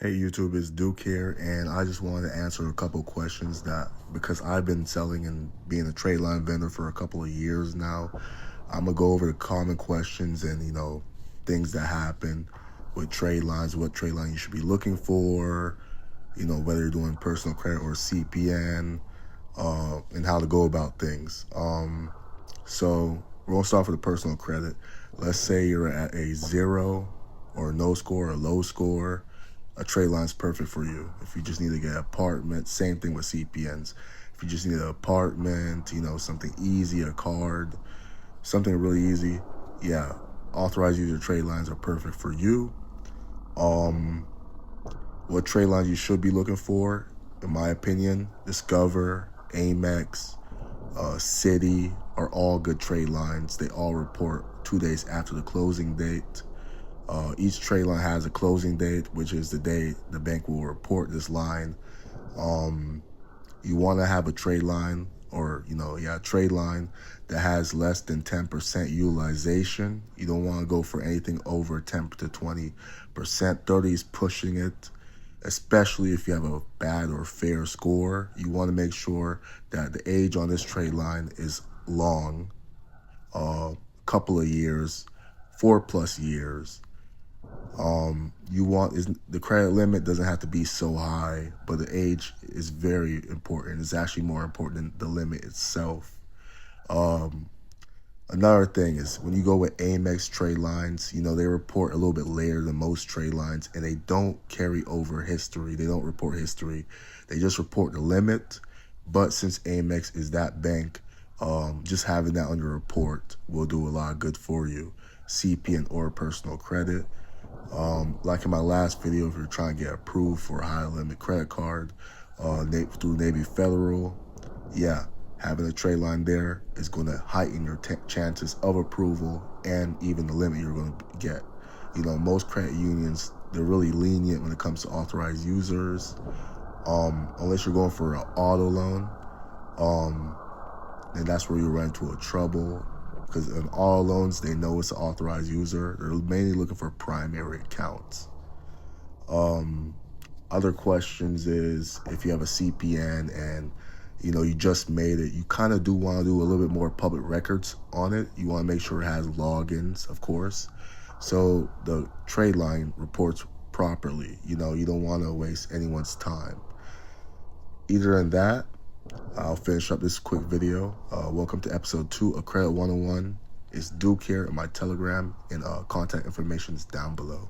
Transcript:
Hey YouTube, it's Duke here, and I just wanted to answer a couple questions because I've been selling and being a trade line vendor for a couple of years now. I'm gonna go over the common questions and things that happen with trade lines, what trade line you should be looking for, whether you're doing personal credit or CPN, and how to go about things. So we're gonna start with the personal credit. Let's say you're at a 0 or no score or low score. A trade line's perfect for you. If you just need to get an apartment, same thing with CPNs. If you just need an apartment, something easy, a card, something really easy, yeah, authorized user trade lines are perfect for you. What trade lines you should be looking for, in my opinion, Discover, Amex, City are all good trade lines. They all report 2 days after the closing date. Each trade line has a closing date, which is the day the bank will report this line. You want to have a trade line trade line that has less than 10% utilization. You don't want to go for anything over 10 to 20%. 30 is pushing it, especially if you have a bad or fair score. You want to make sure that the age on this trade line is long, couple of years, 4+ years. The credit limit doesn't have to be so high, but the age is very important. It's actually more important than the limit itself. Another thing is when you go with Amex trade lines, they report a little bit later than most trade lines, and they don't carry over history. They don't report history. They just report the limit. But since Amex is that bank, just having that on your report will do a lot of good for you. CPN or personal credit. Like in my last video, if you're trying to get approved for a high limit credit card through Navy Federal, yeah, having a trade line there is going to heighten your chances of approval and even the limit you're going to get. Most credit unions, they're really lenient when it comes to authorized users, unless you're going for an auto loan, then that's where you run into a trouble. Because in all loans, they know it's an authorized user. They're mainly looking for primary accounts. Other questions is if you have a CPN and you just made it, you kind of do want to do a little bit more public records on it. You want to make sure it has logins, of course, so the trade line reports properly. You don't want to waste anyone's time. Either in that, I'll finish up this quick video. Welcome to episode 2 of Credit 101. It's Duke here, and my Telegram and contact information is down below.